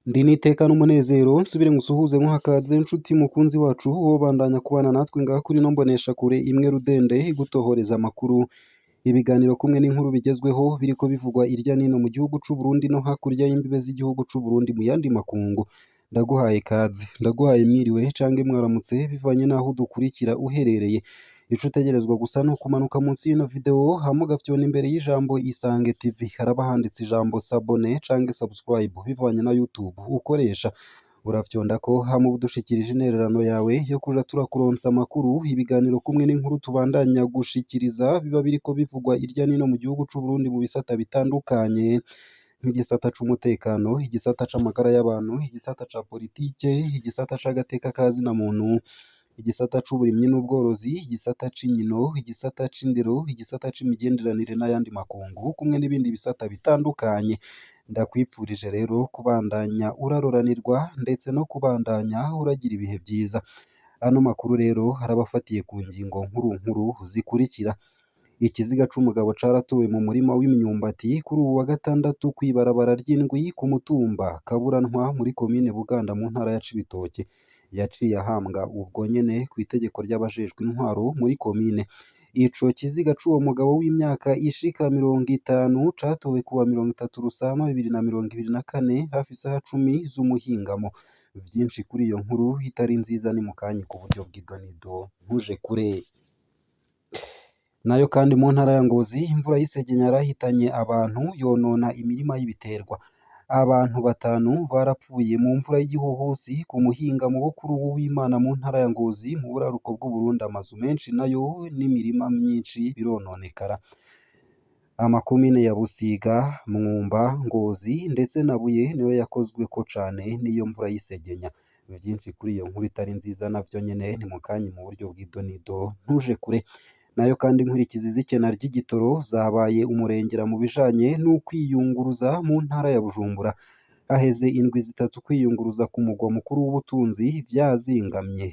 Ndi n'iteka n'umunezero nsubire ngusuhuze nkuhakaze nshuti mukunzi wacu wobandanya kubana natwe ngaha kuri ino mboneshakure imwe rudende igutohoreza amakuru ibiganiro kumwe n'inkuru bigezweho biriko bivugwa irya nino mu gihugu c'u Burundi no hakurya y'imbibe z'igihugu c'u Burundi mu yandi makungu ndaguhaye kaze ndaguhaye mwiriwe cange mwaramutse bivanye naho udukurikira uherereye ico utegerezwa gusa no kumanuka munsi y'ino video hama ugafyona imbere y'ijambo Isange TV haraba handitse ijambo s'abonner canke subscribe bivanye na YouTube ukoresha urafyondako hama udushikirije intererano yawe yo kuja turakuronsa amakuru ibiganiro kumwe n'inkuru tubandanya gushikiriza biba biriko bivugwa irya nino mu gihugu c'u Burundi mu bisata bitandukanye nk'igisata c'umutekano igisata c'amagara y'abantu igisata ca politike igisata c'agateka kazina muntu igisata c'uburimyi n'ubworozi igisata c'inkino igisata c'indero igisata c'imigenderanire n'ayandi makungu kumwe n'ibindi bisata bitandukanye ndakwipfurije rero kubandanya uraroranirwa ndetse no kubandanya uragira ibihe byiza ano makuru rero harabafatiye ku ngingo nkuru zikurikira ikiziga c'umugabo caratowe mu murima w'imyumbati kuri ubu wa gatandatu kw'ibarabara ry'indwi ku mutumba Kaburantwa muri komine Buganda mu ntara ya Cibitoke yaciye ahambwa ubwo nyene kw'itegeko ry'abajejwe intwaro muri komine ico kiziga c'uwo mugabo w'imyaka ishika 50 catowe kuwa 30 Rusama 2024 hafi isaha 10 z'umuhingamo vyinshi kuri iyo nkuru itari nziza ni mukanyi ku buryo bw'idonido ntuje kure nayo kandi mu ntara ya Ngozi imvura y'isegenya yarahitanye abantu yonona imirima y'ibiterwa abantu batanu barapfuye mu mvura y'igihuhusi ku muhingamo wo kuri ubu w'Imana mu ntara ya Ngozi mu buraruko bw'u Burundi amazu menshi nayo n'imirima myinshi birononekara amakomine ya Busiga Mwumba Ngozi ndetse na Buye niyo yakozweko cane n'iyo mvura y'isegenya vyinshi kuri iyo nkuru itari nziza navyo nyene ni mukanyi mu buryo bw'idonido ntuje kure nayo kandi inkurikizi z'ikena ry'igitoro zabaye umurengera mu bijanye n'ukwiyunguruza mu ntara ya Bujumbura haheze indwi zitatu kwiyunguruza ku mugwa mukuru w'ubutunzi vyazingamye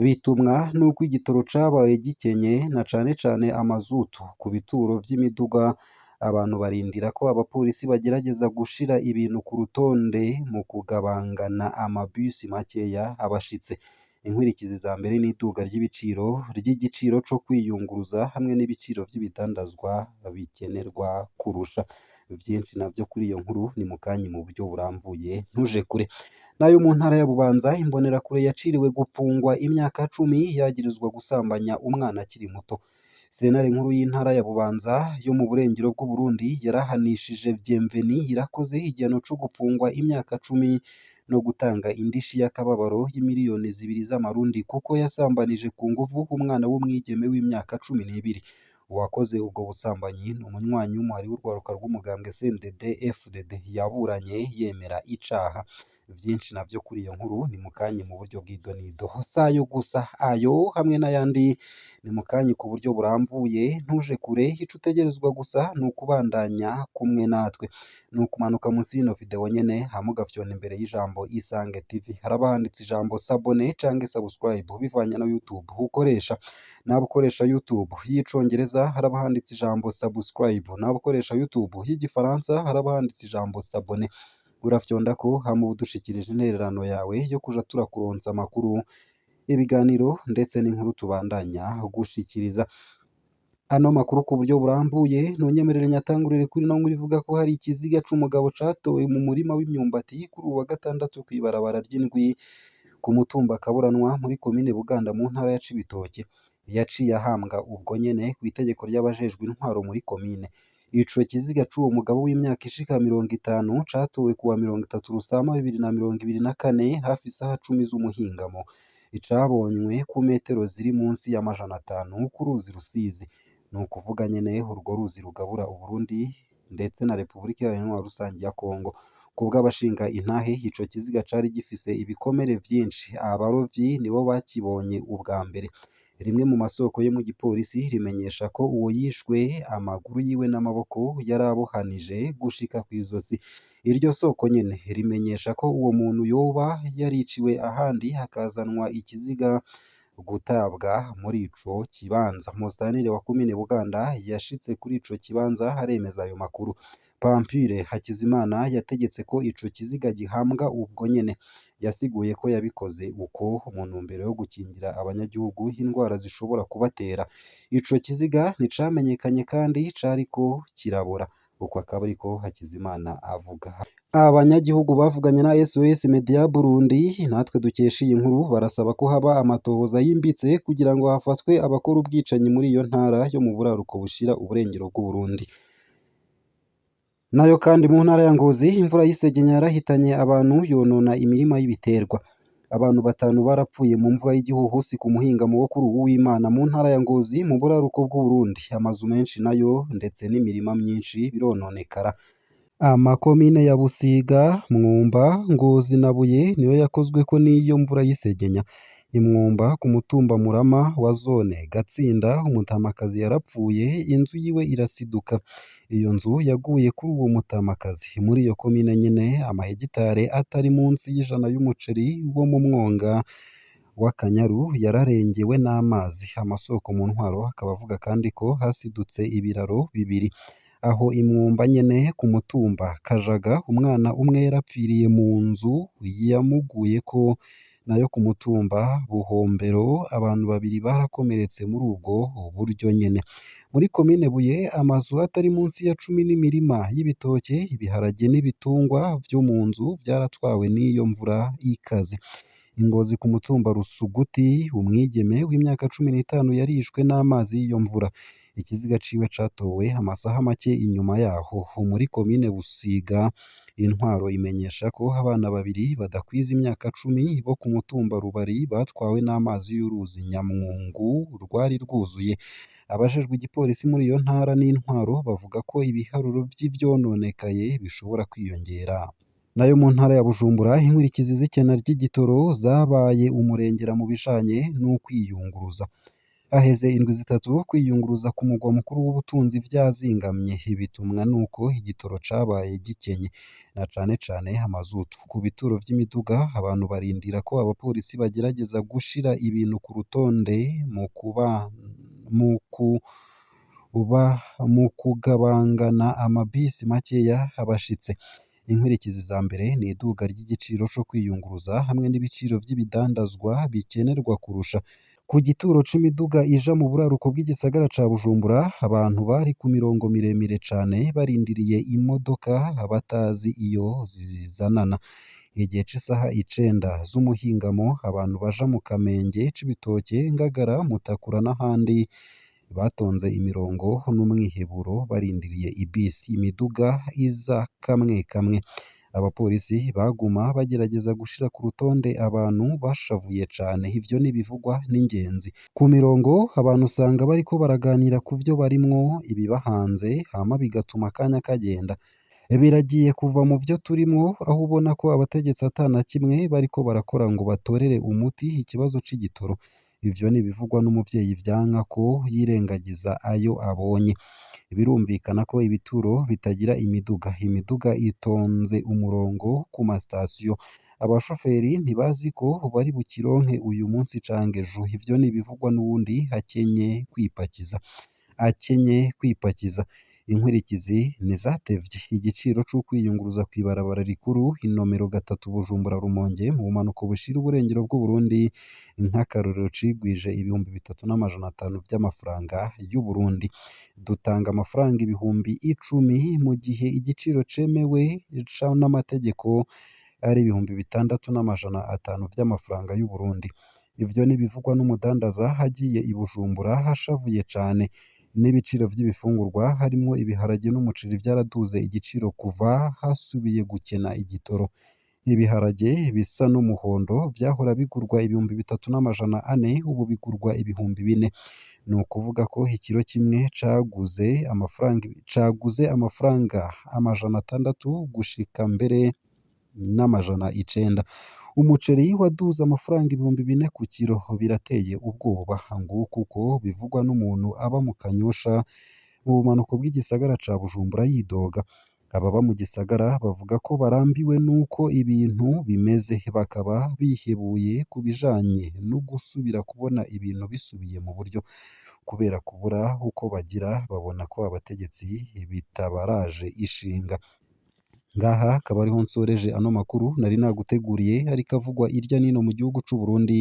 bitumwa n'uko igitoro cabaye gikenye na cane cane amazutu ku bituro vy'imiduga abantu barindira ko abapolisi bagerageza gushira ibintu ku rutonde mu kugabangana amabisi makeya abashitse inkurikizi za mbere n'iduga ry'igiciro co kwiyunguruza hamwe n'ibiciro vy'ibitandazwa bikenerwa kurusha vyinshi navyo kuri iyo nkuru ni mukanyi mu buryo burambuye ntuje kure nayo mu ntara ya Bubanza imbonerakure yaciriwe gupfungwa imyaka 10 yagirizwa gusambanya umwana akiri muto sentare nkuru y'intara ya Bubanza yo mu burengero bw'u Burundi yarahanishije Bienveni irakoze igihano co gupfungwa imyaka 10 no gutanga indishi y'akababaro y'imiliyoni 2 z'amarundi kuko yasambanije ku nguvu umwana w'umwigeme w'imyaka 12 uwakoze ubwo busambanyi umunywanyi w'umuhari w'urwaruka rw'umugambwe CNDD FDD yaburanye yemera icaha vyinshi navyo kuri iyo nkuru ni mukanyi mu buryo bw'idonido sayo gusa ayo hamwe n'ayandi ni mukanyi ku buryo burambuye ntuje kure ico utegerezwa gusa ni ukubandanya kumwe natwe ni ukumanuka munsi y'ino video nyene hama ugafyona imbere y'ijambo Isange TV haraba handitse ijambo s'abonner canke subscribe bivanye na YouTube ukoresha naba ukoresha YouTube y'icongereza haraba handitse ijambo subscribe naba ukoresha YouTube y'igifaransa haraba handitse ijambo s'abonner urafyondako hama udushikirije intererano yawe yo kuja turakuronsa amakuru ibiganiro ndetse n'inkuru tubandanya gushikiriza ano makuru ku buryo burambuye nonyemerere nyatangurire kuri no nkuru ivuga ko hari ikiziga c'umugabo catowe mu murima w'imyumbati kuri uwa gatandatu kw'ibarabara ry'indwi ku mutumba Kaburanwa muri komine Buganda mu ntara ya Cibitoke yaciye ahambwa ubwo nyene kw'itegeko ry'abajejwe intwaro muri komine ico kiziga c'uwo mugabo w'imyaka ishika 50 catowe kuwa 30 Rusama 2024 hafi isaha 10 z'umuhingamo icabonywe ku metero ziri munsi y'amajana 5 ku ruzi Rusizi ni ukuvuga nyene urwo ruzi rugabura Uburundi ndetse na Repubulika Iharanira Rusangi ya Kongo kubw'abashinga intahe ico kiziga cari gifise ibikomere vyinshi abarovyi nibo bakibonye ubwa mbere rimwe mu masoko yo mu gipolisi rimenyesha ko uwo yishwe amaguru yiwe n'amaboko yarabohanije gushika kw'izosi iryo soko nyene rimenyesha ko uwo muntu yoba yariciwe ahandi hakazanwa ikiziga gutabwa muri ico kibanza. Musitanteri wa komine Buganda yashitse kuri ico kibanza aremeza ayo makuru. Pamphile Hakizimana yategetse ko ico kiziga gihambwa ubwo nyene. Yasiguye ko yabikoze uko mu ntumbero yo gukingira abanyagihugu indwara zishobora kubatera. Ico kiziga nticamenyekanye kandi cariko kirabora. Uko akaba ariko Hakizimana avuga. Abanyagihugu bavuganye na SOS Media Burundi natwe dukesha iyi nkuru barasaba ko haba amatohoza yimbitse kugira ngo hafatwe abakora ubwicanyi muri iyo ntara yo mu buraruko bushira uburengero bw'u Burundi. Nayo kandi mu ntara ya Ngozi imvura y'isegenya yarahitanye abantu yonona imirima y'ibiterwa. Abantu batanu barapfuye mu mvura y'igihuhusi ku muhingamo wo kuri uwu w'Imana mu ntara ya Ngozi mu buraruko bw'u Burundi. Amazu menshi nayo ndetse n'imirima myinshi birononekara. Amakomine ya Busiga, Mwumba, Ngozi na Buye niyo yakozweko n'iyo mvura y'isegenya. Imwumba ku mutumba Murama wa zone Gatsinda umutamakazi yarapfuye inzu yiwe irasiduka. Iyo nzu yaguye kuri uwo mutamakazi. Muri iyo komine nyene amahegitare atari munsi y'ijana y'umuceri wo mu mwonga w'Akanyaru yararengewe n'amazi. Amasoko mu ntwaro akaba avuga kandi ko hasidutse ibiraro bibiri. Aho Imwumba nyene ku mutumba Kajaga umwana umwe yarapfiriye mu nzu yamuguyeko, nayo ku mutumba Buhombero abantu babiri barakomeretse muri ubwo buryo nyene. Muri komine Buye amazu atari munsi ya 10 n'imirima y'ibitoke, ibiharage n'ibitungwa vyo mu nzu vyaratwawe n'iyo mvura ikaze. Ingozi ku mutumba Rusuguti umwigeme w'imyaka 15 yarishwe n'amazi y'iyo mvura. Ikiziga ciwe catowe amasaha make inyuma yaho. Muri komine Busiga intwaro imenyesha ko abana babiri badakwiza imyaka 10 bo ku mutumba Rubari batwawe n'amazi y'uruzi Nyamwungu rwari rwuzuye. Abajejwe igipolisi muri iyo ntara n'intwaro bavuga ko ibiharuro vy'ivyononekaye bishobora kwiyongera. Nayo mu ntara ya Bujumbura inkurikizi z'ikena ry'igitoro zabaye umurengera mu bijanye n'ukwiyunguruza. Haheze indwi zitatu kwiyunguruza ku mugwa mukuru w'ubutunzi vyazingamye. Bitumwa nuko igitoro cabaye gikenye na cane cane amazutu. Ku bituro vy'imiduga abantu barindira ko abapolisi bagerageza gushira ibintu ku rutonde mu kugabangana amabisi makeya abashitse. Inkurikizi za mbere ni iduga ry'igiciro co kwiyunguruza hamwe n'ibiciro vy'ibidandazwa bikenerwa kurusha. Ku gituro c'imiduga ija mu buraruko bw'igisagara ca Bujumbura abantu bari ku mirongo miremire cane barindiriye imodoka batazi iyo zizanana. Igihe c'isaha 9 z'umuhingamo abantu baja mu Kamenge, Cibitoke, Ngagara, Mutakura n'ahandi batonze imirongo n'umwiheburo barindiriye ibisi. Imiduga iza kamwe kamwe. Abapolisi baguma bagerageza gushira ku rutonde abantu bashavuye cane. Ivyo nibivugwa n'ingenzi. Ku mirongo abantu usanga bariko baraganira ku vyo barimwo, ibibahanze, hama bigatuma akanya kagenda. Biragiye kuva mu vyo turimwo aho ubona ko abategetsi atana kimwe bariko barakora ngo batorere umuti ikibazo c'igitoro. Ivyo nibivugwa n'umuvyeyi vyanka ko yirengagiza ayo abonye. Birumvikana ko ibituro bitagira imiduga. Imiduga itonze umurongo ku masitasiyo. Abashoferi ntibazi ko bari bukironke uyu munsi canke ejo. Ivyo nibivugwa n'uwundi akenye kwipakiza. Inkurikizi nizatevye. Igiciro c'ukwiyunguruza kw'ibarabara rikuru inomero 3 Bujumbura Rumonge mu bumanuko bushira uburengero bw'u Burundi nk'akarorero cigwije 3,500 vy'amafaranga y'u Burundi. Dutanga amafaranga 10,000 mu gihe igiciro cemewe n'amategeko ari 6,500 vy'amafaranga y'u Burundi. Ivyo nibivugwa n'umudandaza hagiye i Bujumbura hashavuye cane. N'ibiciro vy'ibifungurwa harimwo ibiharage n'umuceri vyaraduze igiciro kuva hasubiye gukena igitoro. Ibiharage bisa n'umuhondo vyahora bigurwa 3,400 ubu bigurwa 4,000. Ni ukuvuga ko ikiro kimwe caguze amafaranga 600 gushika mbere n'900. Umuceri waduze amafaranga 4,000 ku kiro. Birateye ubwoba. Nguko uko bivugwa n'umuntu aba mu Kanyosha mu bumanuko bw'igisagara ca Bujumbura yidoga. ababa mu gisagara bavuga ko barambiwe n'uko ibintu bimeze bakaba bihebuye ku bijanye no gusubira kubona ibintu bisubiye mu buryo kubera kubura uko bagira babona ko abategetsi bitabaraje ishinga ngaha akaba ariho nsoreje ano makuru nari naguteguriye ariko avugwa irya nino mu gihugu c'u Burundi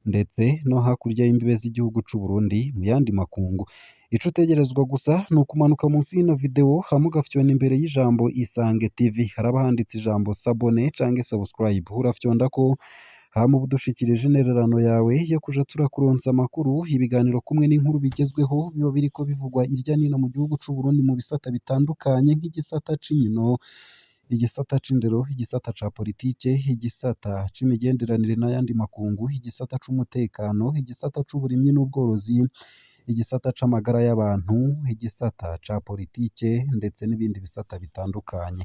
ndetse no hakurya y'imbibe z'igihugu c'u Burundi mu yandi makungu ico utegerezwa gusa ni ukumanuka munsi y'ino video hama ugafyona imbere y'ijambo Isange TV haraba handitse ijambo sabone canke subscribe urafyondako hama uba udushikirije intererano yawe yo kuja turakuronsa amakuru ibiganiro kumwe n'inkuru bigezweho biba biriko bivugwa irya nino mu gihugu c'u Burundi mu bisata bitandukanye nk'igisata c'inkino igisata c'indero igisata ca politike igisata c'imigenderanire n'ayandi makungu igisata c'umutekano igisata c'uburimyi n'ubworozi igisata c'amagara y'abantu igisata ca politike ndetse n'ibindi bisata bitandukanye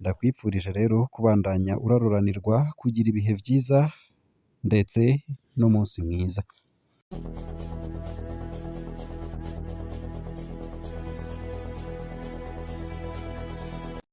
ndakwipfurije rero kubandanya uraroranirwa kugira ibihe vyiza ndetse n'umunsi mwiza